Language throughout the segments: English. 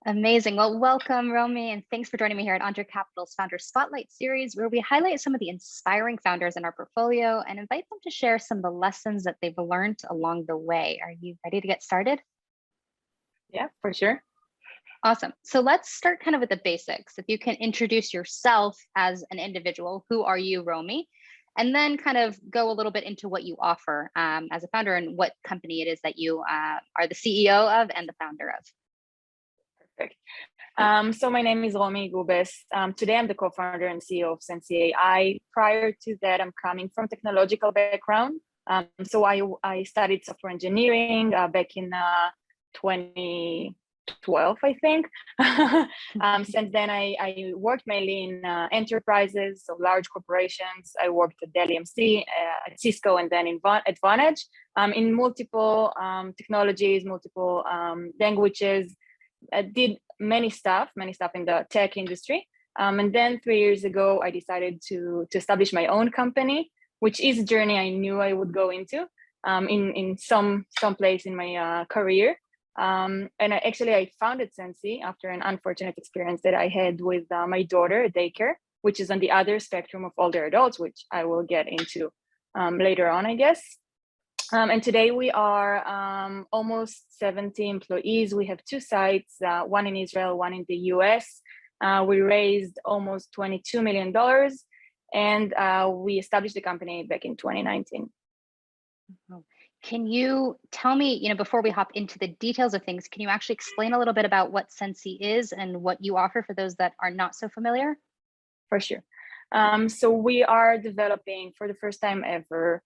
Amazing. Well, welcome, Romi, and thanks for joining me here at Entrée Capital's Founder Spotlight series, where we highlight some of the inspiring founders in our portfolio and invite them to share some of the lessons that they've learned along the way. Are you ready to get started? Yeah, for sure. Awesome. So let's start kind of with the basics. If you can introduce yourself as an individual, who are you, Romi? And then kind of go a little bit into what you offer as a founder and what company it is that you are the CEO of and the founder of. Perfect. So my name is Romi Gubes. Today I'm the co-founder and CEO of Sensi.ai. Prior to that, I'm coming from technological background. So I studied software engineering back in 2012, I think. Since then, I worked mainly in enterprises, so large corporations. I worked at DellEMC, at Cisco, and then at Vonage in multiple technologies, multiple languages. I did many stuff in the tech industry. And then 3 years ago, I decided to establish my own company, which is a journey I knew I would go into in some place in my career. And I founded Sensi after an unfortunate experience that I had with my daughter at daycare, which is on the other spectrum of older adults, which I will get into later on, I guess. And today we are almost 70 employees. We have 2 sites, one in Israel, one in the US. We raised almost $22 million, and we established the company back in 2019. Can you tell me, before we hop into the details of things, can you actually explain a little bit about what Sensi is and what you offer for those that are not so familiar? For sure. So we are developing for the first time ever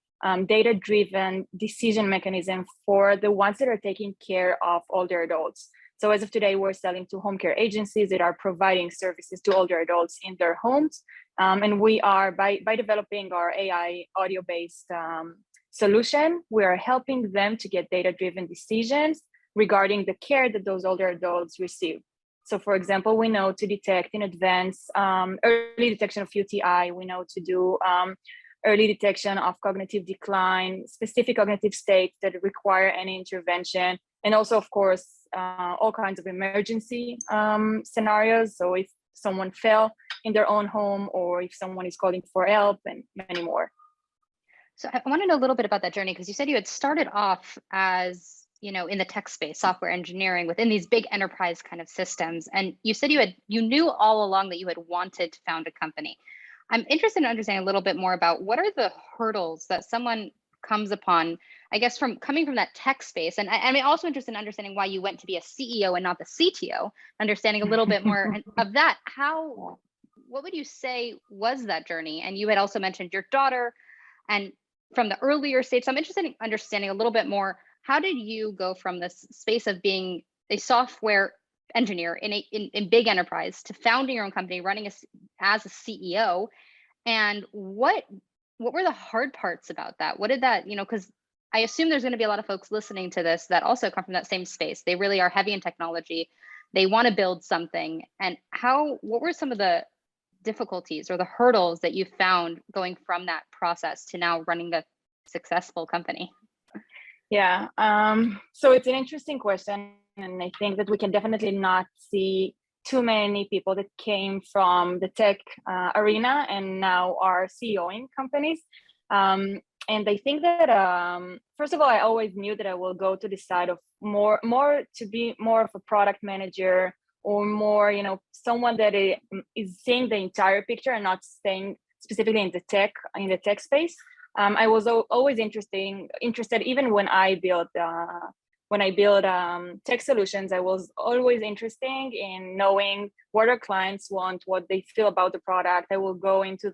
data-driven decision mechanism for the ones that are taking care of older adults. So as of today, we're selling to home care agencies that are providing services to older adults in their homes. And we are, by developing our AI audio-based solution, we are helping them to get data-driven decisions regarding the care that those older adults receive. So for example, we know to detect in advance early detection of UTI, we know to do early detection of cognitive decline, specific cognitive states that require any intervention, and also, of course, all kinds of emergency scenarios. So if someone fell in their own home, or if someone is calling for help, and many more. So I want to know a little bit about that journey, because you said you had started off as, in the tech space, software engineering within these big enterprise kind of systems. And you said you knew all along that you had wanted to found a company. I'm interested in understanding a little bit more about what are the hurdles that someone comes upon, I guess, from coming from that tech space. And I'm also interested in understanding why you went to be a CEO and not the CTO, understanding a little bit more of that. What would you say was that journey? And you had also mentioned your daughter and from the earlier stage. So I'm interested in understanding a little bit more, how did you go from this space of being a software engineer in big enterprise to founding your own company, running as a CEO, and what were the hard parts about that? What did that, because I assume there's going to be a lot of folks listening to this that also come from that same space. They really are heavy in technology. They want to build something. And what were some of the difficulties or the hurdles that you found going from that process to now running a successful company? Yeah, so it's an interesting question. And I think that we can definitely not see too many people that came from the tech arena and now are CEOing companies. And I think that, first of all, I always knew that I will go to the side of more to be more of a product manager, or more, someone that is seeing the entire picture and not staying specifically in the tech space. I was always interested, even when I built tech solutions. I was always interested in knowing what our clients want, what they feel about the product. I will go into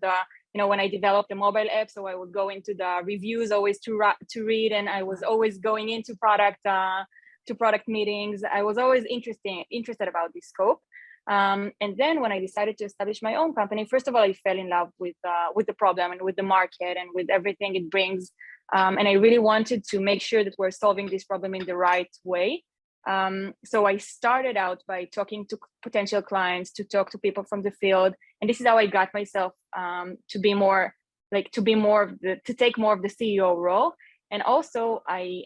when I developed a mobile app, so I would go into the reviews always to read, and I was always going into product meetings. I was always interested about this scope. And then when I decided to establish my own company, first of all, I fell in love with the problem and with the market and with everything it brings. And I really wanted to make sure that we're solving this problem in the right way. So I started out by talking to potential clients, to talk to people from the field. And this is how I got myself to take more of the CEO role. And also I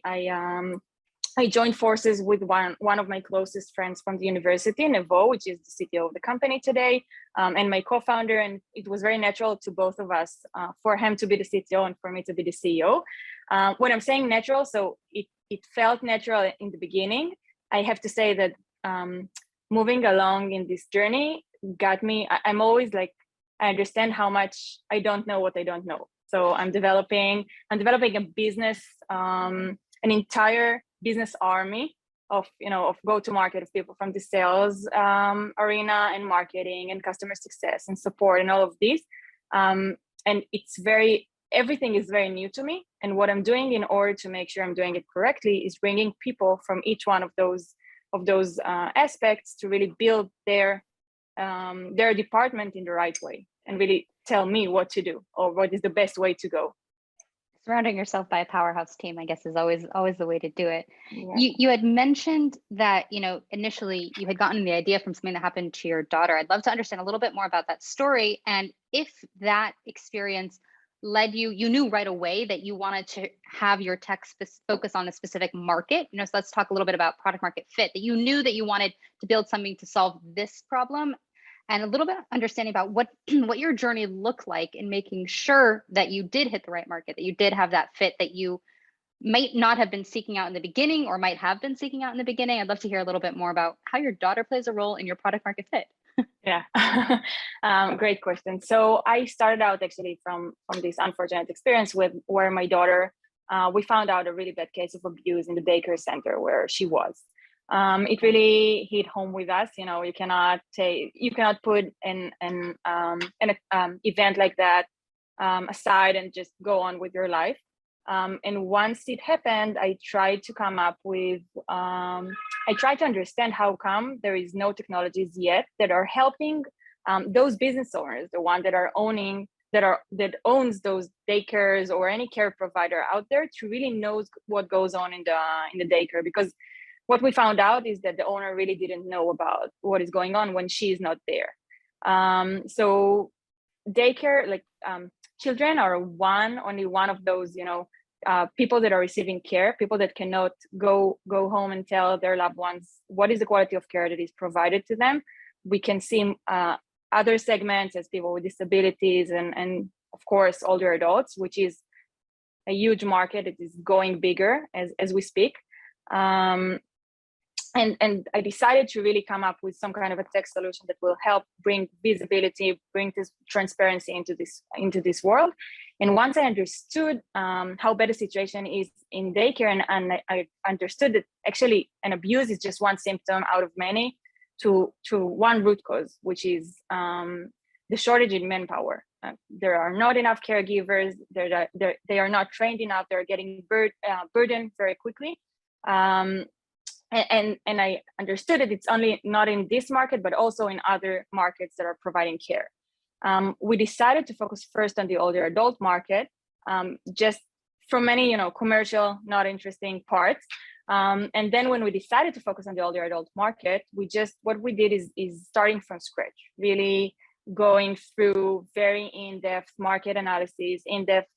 I joined forces with one of my closest friends from the university, Nevo, which is the CTO of the company today, and my co-founder. And it was very natural to both of us for him to be the CTO and for me to be the CEO. When I'm saying natural, so it felt natural in the beginning. I have to say that moving along in this journey got me, I'm always like, I understand how much I don't know what I don't know. So I'm developing a business, an entire business army of go-to-market of people from the sales arena and marketing and customer success and support and all of these. And everything is very new to me. And what I'm doing in order to make sure I'm doing it correctly is bringing people from each one of those aspects to really build their department in the right way and really tell me what to do or what is the best way to go. Surrounding yourself by a powerhouse team, I guess, is always the way to do it. Yeah. You had mentioned that, initially you had gotten the idea from something that happened to your daughter. I'd love to understand a little bit more about that story, and if that experience led you knew right away that you wanted to have your tech focus on a specific market. So let's talk a little bit about product market fit, that you knew that you wanted to build something to solve this problem, and a little bit understanding about what your journey looked like in making sure that you did hit the right market, that you did have that fit that you might not have been seeking out in the beginning or might have been seeking out in the beginning. I'd love to hear a little bit more about how your daughter plays a role in your product market fit. Yeah, great question. So I started out actually from this unfortunate experience where my daughter, we found out a really bad case of abuse in the daycare center where she was. It really hit home with us. You cannot put an event like that aside and just go on with your life. And once it happened, I tried to come up with, I tried to understand how come there is no technologies yet that are helping those business owners, the one that owns those daycares or any care provider out there, to really knows what goes on in the daycare. Because what we found out is that the owner really didn't know about what is going on when she is not there. So daycare, children are only one of those, people that are receiving care, people that cannot go home and tell their loved ones what is the quality of care that is provided to them. We can see other segments as people with disabilities and of course older adults, which is a huge market. It is going bigger as we speak. And I decided to really come up with some kind of a tech solution that will help bring visibility, bring this transparency into this world. And once I understood how bad the situation is in daycare, and I understood that actually an abuse is just one symptom out of many, to one root cause, which is the shortage in manpower. There are not enough caregivers. They are not trained enough. They're getting burdened very quickly. And I understood that it's only not in this market, but also in other markets that are providing care. We decided to focus first on the older adult market, just from many, commercial, not interesting parts. And then when we decided to focus on the older adult market, what we did is starting from scratch, really going through very in-depth market analysis, in-depth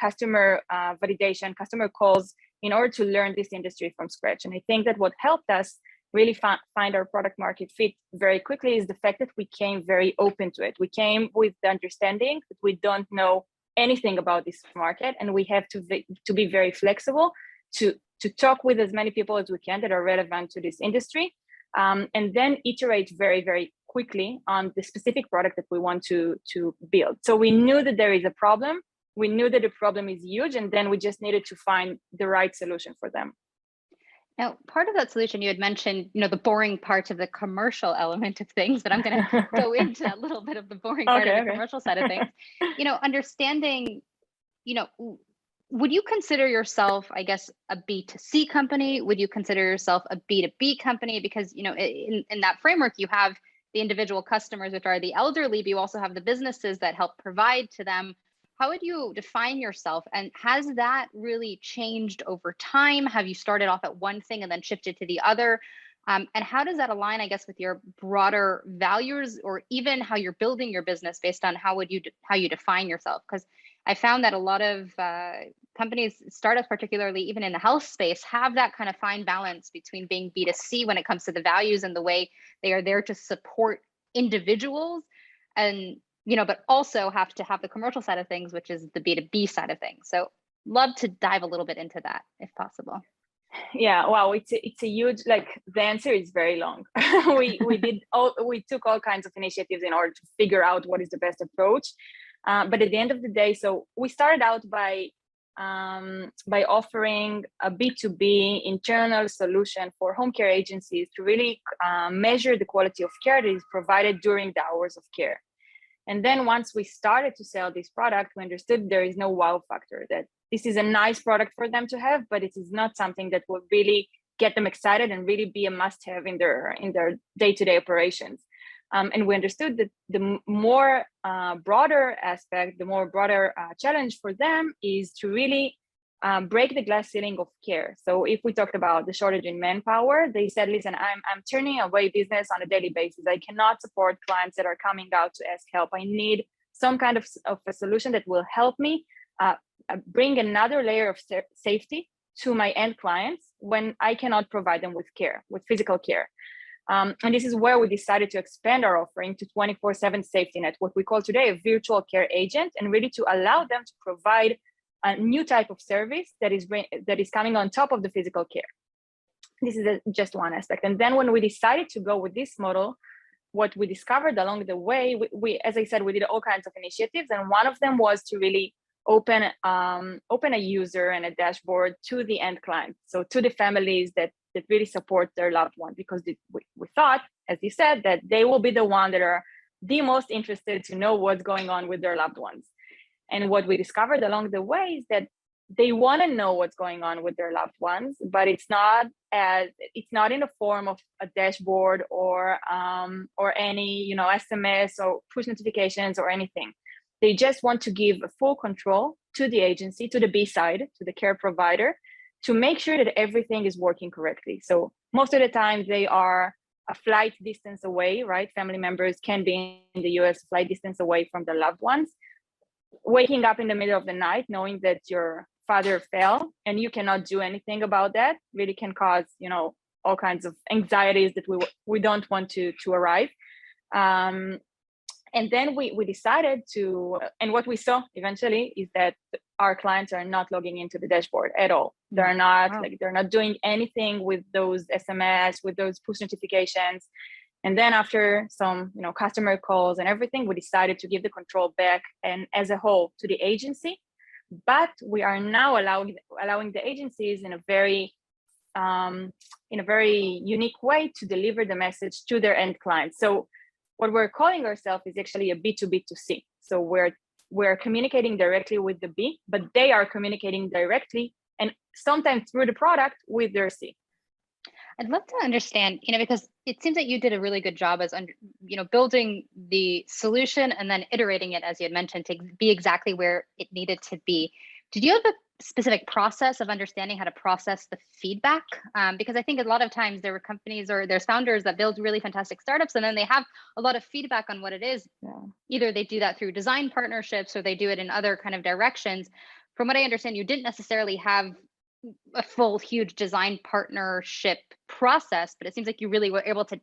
customer validation, customer calls, in order to learn this industry from scratch. And I think that what helped us really find our product market fit very quickly is the fact that we came very open to it. We came with the understanding that we don't know anything about this market, and we have to be very flexible to talk with as many people as we can that are relevant to this industry, and then iterate very, very quickly on the specific product that we want to build. So we knew that there is a problem. We knew that the problem is huge, and then we just needed to find the right solution for them. Now, part of that solution, you had mentioned, the boring parts of the commercial element of things, but I'm going to go into a little bit of the boring part of the commercial side of things. Understanding, would you consider yourself, I guess, a B2C company? Would you consider yourself a B2B company? Because, in that framework, you have the individual customers, which are the elderly, but you also have the businesses that help provide to them. How would you define yourself? And has that really changed over time? Have you started off at one thing and then shifted to the other? And how does that align, I guess, with your broader values, or even how you're building your business based on how you define yourself? Because I found that a lot of companies, startups particularly, even in the health space, have that kind of fine balance between being B2C when it comes to the values and the way they are there to support individuals, and but also have to have the commercial side of things, which is the B2B side of things. So love to dive a little bit into that if possible. Yeah, wow, it's a huge, like, the answer is very long. we took all kinds of initiatives in order to figure out what is the best approach. But at the end of the day, so we started out by offering a B2B internal solution for home care agencies to really measure the quality of care that is provided during the hours of care. And then once we started to sell this product, we understood there is no wow factor, that this is a nice product for them to have, but it is not something that will really get them excited and really be a must-have in their day-to-day operations. And we understood that the more broader aspect, the more broader challenge for them is to really break the glass ceiling of care. So if we talked about the shortage in manpower, they said, listen, I'm turning away business on a daily basis. I cannot support clients that are coming out to ask help. I need some kind of a solution that will help me bring another layer of safety to my end clients when I cannot provide them with care, with physical care. And this is where we decided to expand our offering to 24/7 safety net, what we call today a virtual care agent, and really to allow them to provide a new type of service that is coming on top of the physical care. This is just one aspect. And then when we decided to go with this model, what we discovered along the way, we as I said, we did all kinds of initiatives, and one of them was to really open a user and a dashboard to the end client, so to the families that really support their loved one, because we thought, as you said, that they will be the one that are the most interested to know what's going on with their loved ones. And what we discovered along the way is that they want to know what's going on with their loved ones, but it's not in the form of a dashboard or any SMS or push notifications or anything. They just want to give full control to the agency, to the B side, to the care provider, to make sure that everything is working correctly. So most of the time they are a flight distance away, right? Family members can be in the US, flight distance away from their loved ones. Waking up in the middle of the night knowing that your father fell and you cannot do anything about that really can cause, all kinds of anxieties that we don't want to arrive. And then we decided to, and what we saw eventually is that our clients are not logging into the dashboard at all. They're not they're not doing anything with those SMS, with those push notifications. And then after some, customer calls and everything, we decided to give the control back and as a whole to the agency. But we are now allowing the agencies in a very unique way to deliver the message to their end clients. So what we're calling ourselves is actually a B2B2C. So we're communicating directly with the B, but they are communicating directly and sometimes through the product with their C. I'd love to understand, because it seems that you did a really good job as, building the solution and then iterating it, as you had mentioned, to be exactly where it needed to be. Did you have a specific process of understanding how to process the feedback? Because I think a lot of times there were companies or there's founders that build really fantastic startups, and then they have a lot of feedback on what it is. Yeah. Either they do that through design partnerships or they do it in other kind of directions. From what I understand, you didn't necessarily have a full huge design partnership process, but it seems like you really were able to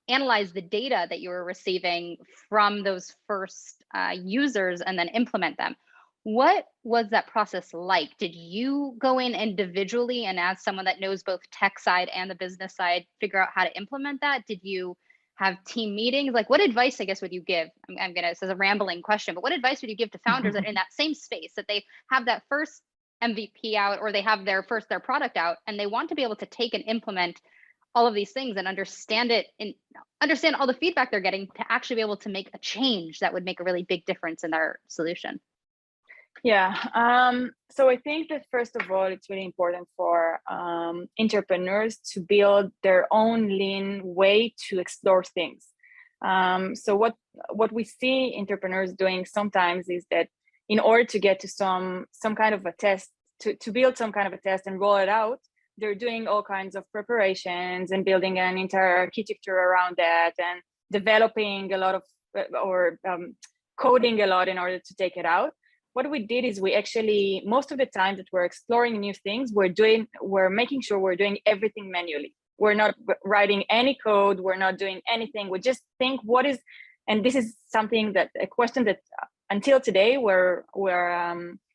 analyze the data that you were receiving from those first users and then implement them. What was that process like? Did you go in individually and, as someone that knows both tech side and the business side, figure out how to implement that? Did you have team meetings? Like, what advice, I guess, would you give? This is a rambling question, but what advice would you give to founders that are in that same space, that they have that first MVP out or they have their product out and they want to be able to take and implement all of these things and understand it and understand all the feedback they're getting to actually be able to make a change that would make a really big difference in their solution? Yeah. So I think that first of all, it's really important for entrepreneurs to build their own lean way to explore things. So what we see entrepreneurs doing sometimes is that in order to get to some kind of a test, to build some kind of a test and roll it out, they're doing all kinds of preparations and building an entire architecture around that and developing a lot of or coding a lot in order to take it out. what we did is we actually, most of the time that we're exploring new things, we're making sure we're doing everything manually. We're not writing any code. We're not doing anything. We just think and this is a question that until today we're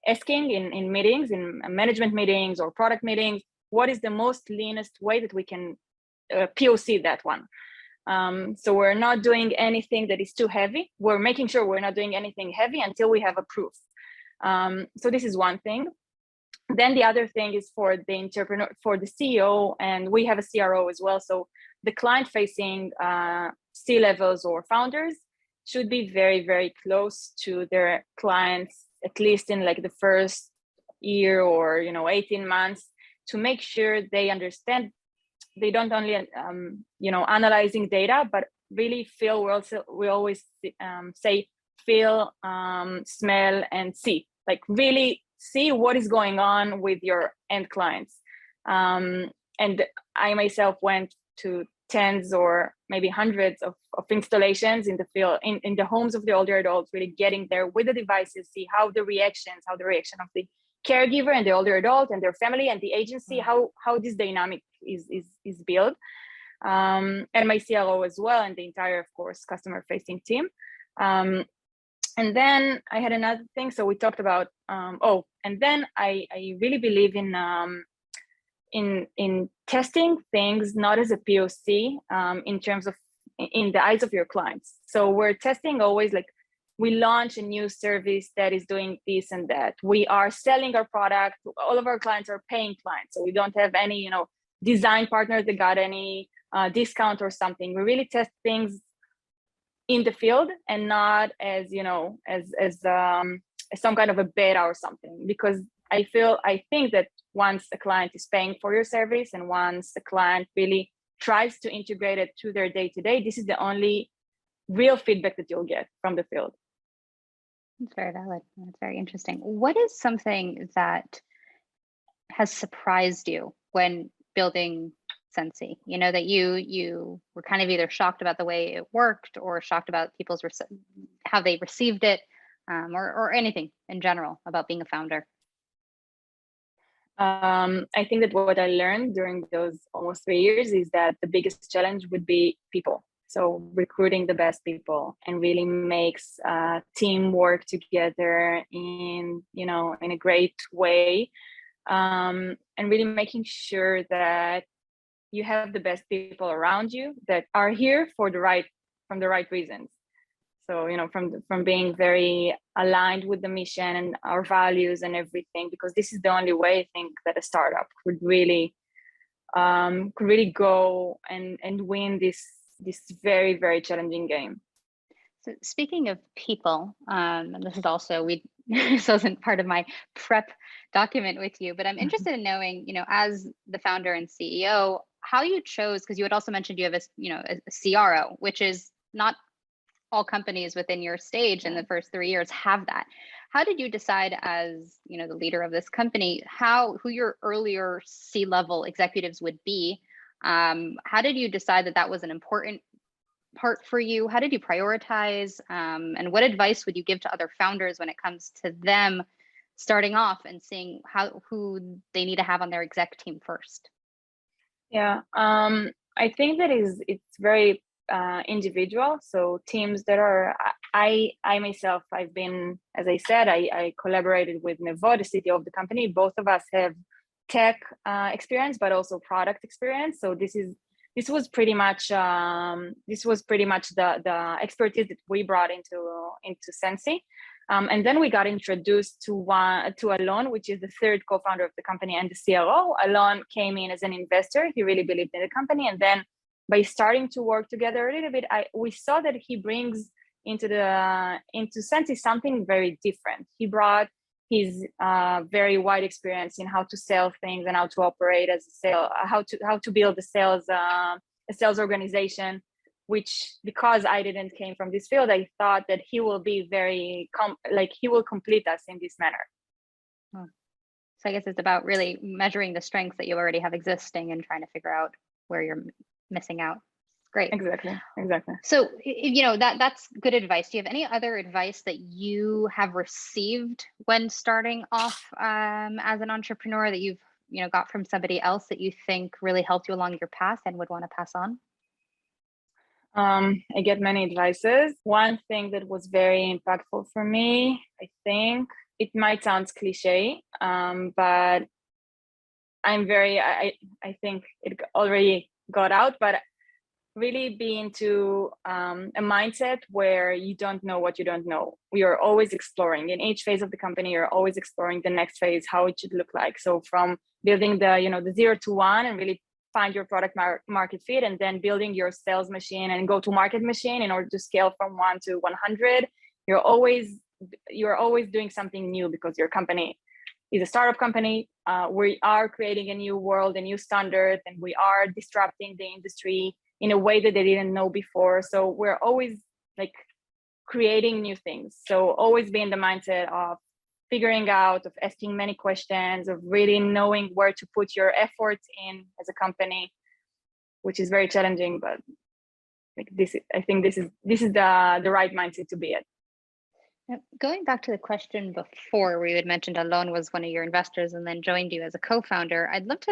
asking in meetings, in management meetings or product meetings, what is the most leanest way that we can POC that one? So we're not doing anything that is too heavy. We're making sure we're not doing anything heavy until we have a proof. So this is one thing. Then the other thing is for the entrepreneur, for the CEO, and we have a CRO as well. So the client-facing C-levels or founders should be very, very close to their clients, at least in like the first year or 18 months, to make sure they understand. They don't only analyzing data, but really feel. We always say feel, smell, and see. Like really see what is going on with your end clients. And I myself went to tens or maybe hundreds of installations in the field, in the homes of the older adults, really getting there with the devices, see how the reaction of the caregiver and the older adult and their family and the agency, how this dynamic is built. And my CRO as well, and the entire, of course, customer facing team. And then I had another thing. So we talked about, and then I really believe in testing things, not as a POC, in terms of, in the eyes of your clients. So we're testing always, like we launch a new service that is doing this and that. We are selling our product. All of our clients are paying clients. So we don't have any, design partners that got any discount or something. We really test things in the field and not as as some kind of a beta or something, because I think that once a client is paying for your service and once the client really tries to integrate it to their day-to-day, this is the only real feedback that you'll get from the field. That's very valid. That's very interesting. What is something that has surprised you when building Sensi? That you were kind of either shocked about the way it worked or shocked about people's how they received it, or anything in general about being a founder. I think that what I learned during those almost 3 years is that the biggest challenge would be people. So recruiting the best people and really makes team work together in a great way, and really making sure that you have the best people around you that are here from the right reasons. So from being very aligned with the mission and our values and everything, because this is the only way I think that a startup could really go and win this very, very challenging game. So speaking of people, and this is also this wasn't part of my prep document with you, but I'm interested in knowing, as the founder and CEO, how you chose, because you had also mentioned you have a CRO, which is not all companies within your stage in the first 3 years have that. How did you decide, as the leader of this company, who your earlier C-level executives would be? How did you decide that was an important part for you? How did you prioritize? And what advice would you give to other founders when it comes to them starting off and seeing who they need to have on their exec team first? Yeah, I think that it's very individual. So teams that are, I myself, I've been, as I said, I collaborated with Nevo, the CTO of the company. Both of us have tech experience, but also product experience. So this was pretty much the expertise that we brought into Sensi. And then we got introduced to Alon, which is the third co-founder of the company and the CRO. Alon came in as an investor. He really believed in the company. And then by starting to work together a little bit, we saw that he brings into Sensi something very different. He brought his very wide experience in how to sell things and how to operate as how to build a sales organization, which, because I didn't came from this field, I thought that he will be he will complete us in this manner. So I guess it's about really measuring the strengths that you already have existing and trying to figure out where you're missing out. Great. Exactly. So, that's good advice. Do you have any other advice that you have received when starting off as an entrepreneur that you've, got from somebody else that you think really helped you along your path and would want to pass on? I get many advices. One thing that was very impactful for me, I think it might sound cliche, but I think it already got out, but really be into a mindset where you don't know what you don't know. We are always exploring. In each phase of the company, you're always exploring the next phase, how it should look like. So from building the 0 to 1 and really find your product market fit, and then building your sales machine and go to market machine in order to scale from 1 to 100, you're always doing something new, because your company is a startup company. We are creating a new world, a new standard, and we are disrupting the industry in a way that they didn't know before. So we're always like creating new things. So always be in the mindset of figuring out, of asking many questions, of really knowing where to put your efforts in as a company, which is very challenging, but like I think this is the right mindset to be at. Going back to the question before, where you had mentioned Alon was one of your investors and then joined you as a co-founder, I'd love to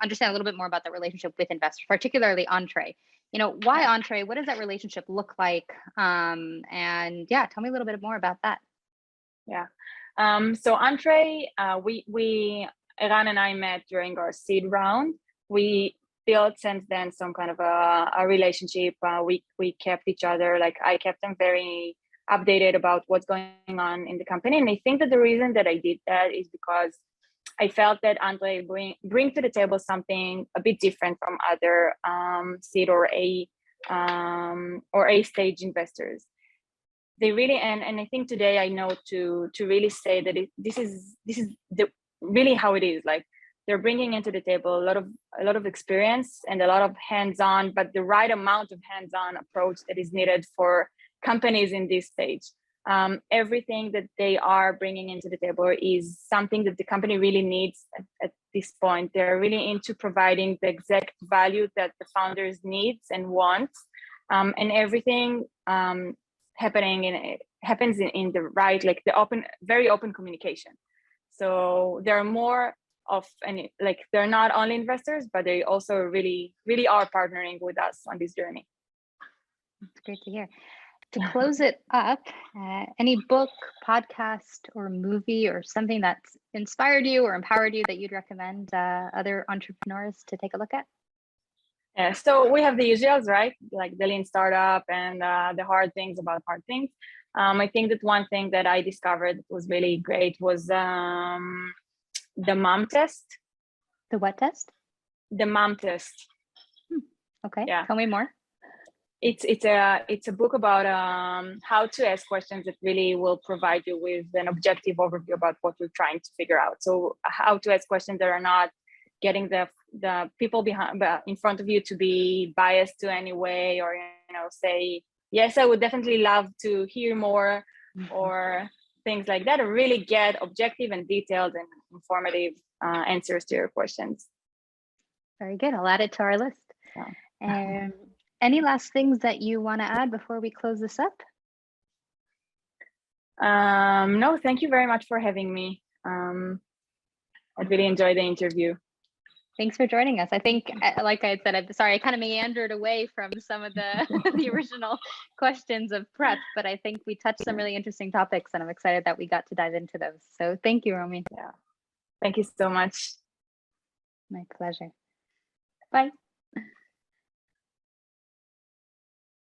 understand a little bit more about that relationship with investors, particularly Entrée. Why Entrée? What does that relationship look like? And yeah, tell me a little bit more about that. Yeah. So Entrée, Eran and I met during our seed round. We built since then some kind of a relationship. We kept each other, like I kept them very updated about what's going on in the company. And I think that the reason that I did that is because I felt that Entrée bring to the table something a bit different from other seed or A stage investors. They really, and I think today I know to really say that this is really how it is. Like, they're bringing into the table a lot of experience and a lot of hands-on, but the right amount of hands-on approach that is needed for companies in this stage. Everything that they are bringing into the table is something that the company really needs at this point. They're really into providing the exact value that the founders needs and wants, and everything happens in the right, like the very open communication. So there are more of, and like they're not only investors, but they also really are partnering with us on this journey. That's great to hear. To close it up, any book, podcast, or movie, or something that's inspired you or empowered you that you'd recommend other entrepreneurs to take a look at? Yeah, so we have the usuals, right? Like the lean startup and the hard things about hard things. I think that one thing that I discovered was really great was the mom test. The what test? The mom test. Okay. Yeah. Tell me more. It's a book about how to ask questions that really will provide you with an objective overview about what you're trying to figure out. So how to ask questions that are not getting the people in front of you to be biased to any way, or say, yes, I would definitely love to hear more, or things like that, or really get objective and detailed and informative answers to your questions. Very good. I'll add it to our list. Yeah. Any last things that you want to add before we close this up? No, thank you very much for having me. I really enjoyed the interview. Thanks for joining us. I think, like I said, I'm sorry, I kind of meandered away from some of the original questions of prep, but I think we touched some really interesting topics, and I'm excited that we got to dive into those. So thank you, Romi. Yeah, thank you so much. My pleasure. Bye.